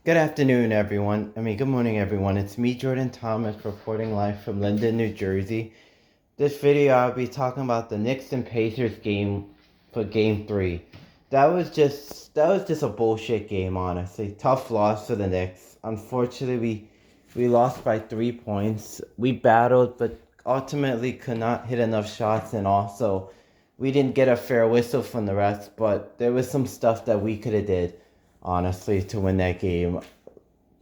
Good afternoon, everyone. Good morning, everyone. It's me, Jordan Thomas, reporting live from Linden, New Jersey. This video, I'll be talking about the Knicks and Pacers game for Game 3. That was just a bullshit game, honestly. Tough loss for the Knicks. Unfortunately, we lost by 3 points. We battled, but ultimately could not hit enough shots, and also we didn't get a fair whistle from the refs. But there was some stuff that we could have did, honestly, to win that game.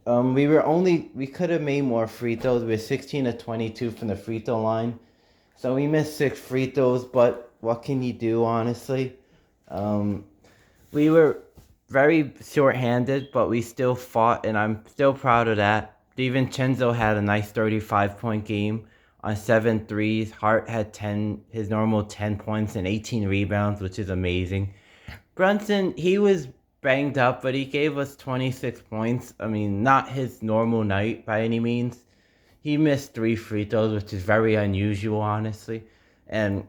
We could have made more free throws. We were 16 to 22 from the free throw line, so we missed 6 free throws. But what can you do, honestly? Um, we were very short-handed, but we still fought, and I'm still proud of that. DiVincenzo had a nice 35-point game on 7 threes. Hart had his normal 10 points and 18 rebounds, which is amazing. Brunson, he was banged up, but he gave us 26 points. Not his normal night by any means. He missed 3 free throws, which is very unusual, honestly. And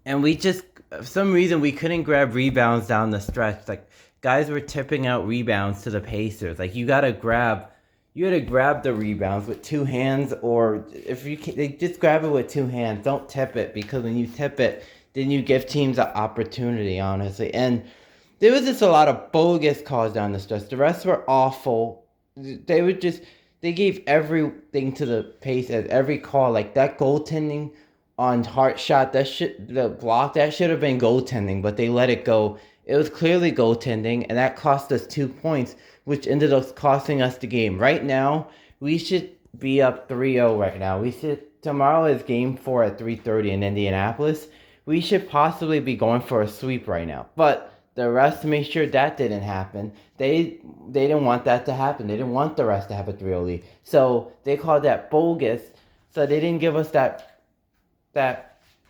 we just, for some reason, we couldn't grab rebounds down the stretch. Like, guys were tipping out rebounds to the Pacers. Like, you gotta grab the rebounds with 2 hands, or if you can, they just grab it with 2 hands. Don't tip it, because when you tip it, then you give teams an opportunity, honestly. And there was just a lot of bogus calls down the stretch. The rest were awful. They gave everything to the Pacers, every call. Like that goaltending on Hart shot, the block, that should have been goaltending, but they let it go. It was clearly goaltending, and that cost us 2 points, which ended up costing us the game. Right now, we should be up 3-0 right now. Tomorrow is game 4 at 3:30 in Indianapolis. We should possibly be going for a sweep right now. But the rest made sure that didn't happen. They didn't want that to happen. They didn't want the rest to have a 3-0 lead. So they called that bogus. So they didn't give us that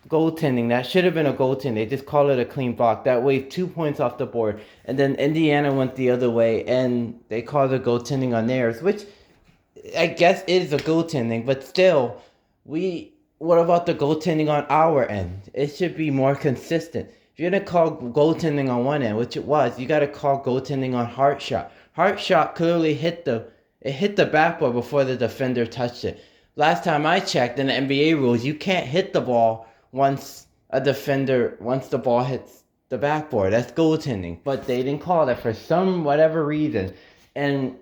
goaltending. That should have been a goaltending. They just called it a clean block. That way, 2 points off the board. And then Indiana went the other way, and they called it goaltending on theirs, which I guess is a goaltending. But still, what about the goaltending on our end? It should be more consistent. If you're going to call goaltending on one end, which it was, you got to call goaltending on Hart shot. Hart shot clearly hit the backboard before the defender touched it. Last time I checked, in the NBA rules, you can't hit the ball once the ball hits the backboard. That's goaltending. But they didn't call that for whatever reason. And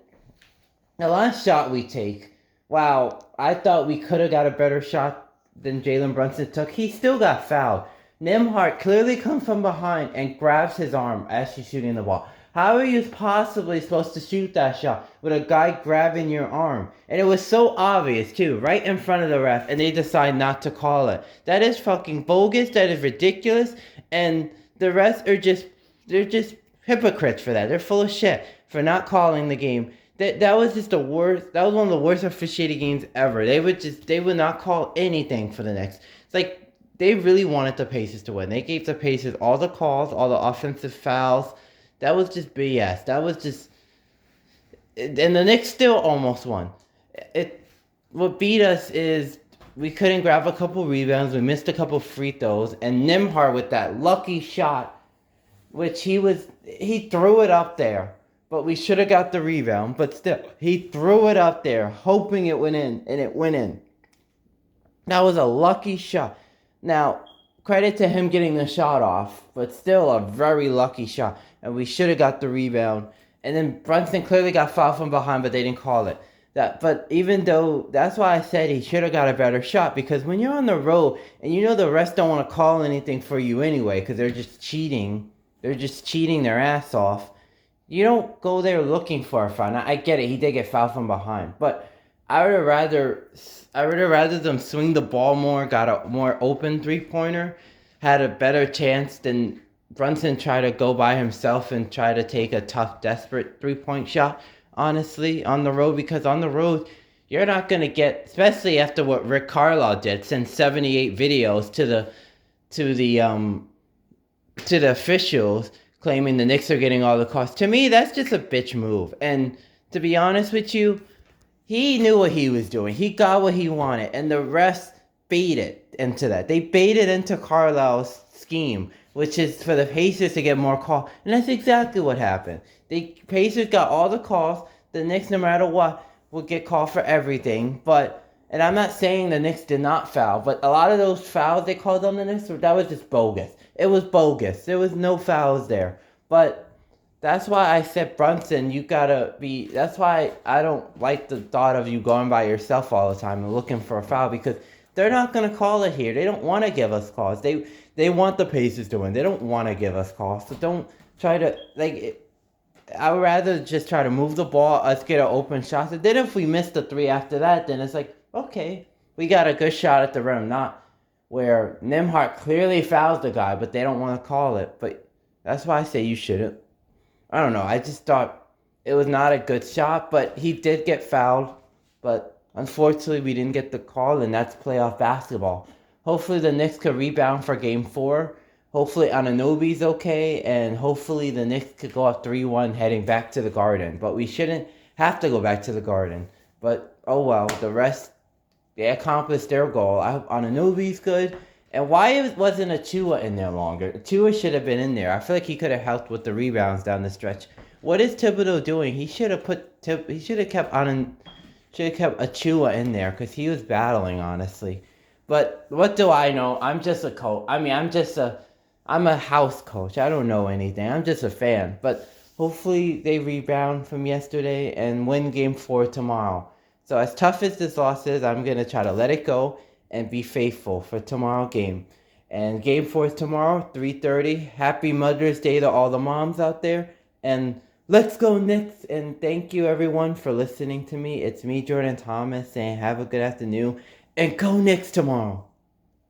the last shot we take, wow, I thought we could have got a better shot than Jalen Brunson took. He still got fouled. Nembhard clearly comes from behind and grabs his arm as she's shooting the ball. How are you possibly supposed to shoot that shot with a guy grabbing your arm? And it was so obvious, too, right in front of the ref, and they decide not to call it. That is fucking bogus. That is ridiculous. And the refs they're just hypocrites for that. They're full of shit for not calling the game. That was just the worst. That was one of the worst officiated games ever. They would not call anything for the next. It's like, they really wanted the Pacers to win. They gave the Pacers all the calls, all the offensive fouls. That was just BS. And the Knicks still almost won. What beat us is we couldn't grab a couple rebounds. We missed a couple free throws. And Nembhard with that lucky shot, which he threw it up there. But we should have got the rebound. But still, he threw it up there, hoping it went in, and it went in. That was a lucky shot. Now, credit to him getting the shot off, but still a very lucky shot. And we should have got the rebound. And then Brunson clearly got fouled from behind, but they didn't call it. But even though, that's why I said he should have got a better shot. Because when you're on the road, and you know the refs don't want to call anything for you anyway, because they're just cheating. They're just cheating their ass off. You don't go there looking for a foul. Now, I get it, he did get fouled from behind. But I would have rather them swing the ball more, got a more open three-pointer, had a better chance than Brunson try to go by himself and try to take a tough, desperate three-point shot, honestly, on the road. Because on the road, you're not going to get, especially after what Rick Carlisle did, send 78 videos to the officials claiming the Knicks are getting all the calls. To me, that's just a bitch move. And to be honest with you, he knew what he was doing. He got what he wanted, and the rest baited into that. They baited into Carlisle's scheme which is for the Pacers to get more calls. And that's exactly what happened. The Pacers got all the calls. The Knicks, no matter what, will get called for everything. And I'm not saying the Knicks did not foul, but a lot of those fouls they called on the Knicks, that was just bogus. It was bogus. There was no fouls there. But that's why I said, Brunson, you gotta be. That's why I don't like the thought of you going by yourself all the time and looking for a foul, because they're not gonna call it here. They don't want to give us calls. They want the Pacers to win. They don't want to give us calls. So don't try to I would rather just try to move the ball, us get an open shot. And then if we miss the three after that, then it's like, okay, we got a good shot at the rim. Not where Nimhart clearly fouls the guy, but they don't want to call it. But that's why I say you shouldn't. I don't know. I just thought it was not a good shot, but he did get fouled. But unfortunately, we didn't get the call, and that's playoff basketball. Hopefully, the Knicks could rebound for Game 4. Hopefully, Anunoby's okay, and hopefully, the Knicks could go up 3-1 heading back to the Garden. But we shouldn't have to go back to the Garden. But, oh well, the rest, they accomplished their goal. I hope Anunoby's good. And why wasn't Achua in there longer? Achua should have been in there. I feel like he could have helped with the rebounds down the stretch. What is Thibodeau doing? He should have kept Achua in there, because he was battling, honestly. But what do I know? I'm just a coach. I mean, I'm a house coach. I don't know anything. I'm just a fan. But hopefully they rebound from yesterday and win Game 4 tomorrow. So as tough as this loss is, I'm gonna try to let it go and be faithful for tomorrow game. And Game 4 is tomorrow, 3:30. Happy Mother's Day to all the moms out there. And let's go Knicks. And thank you everyone for listening to me. It's me, Jordan Thomas, saying have a good afternoon. And go Knicks tomorrow.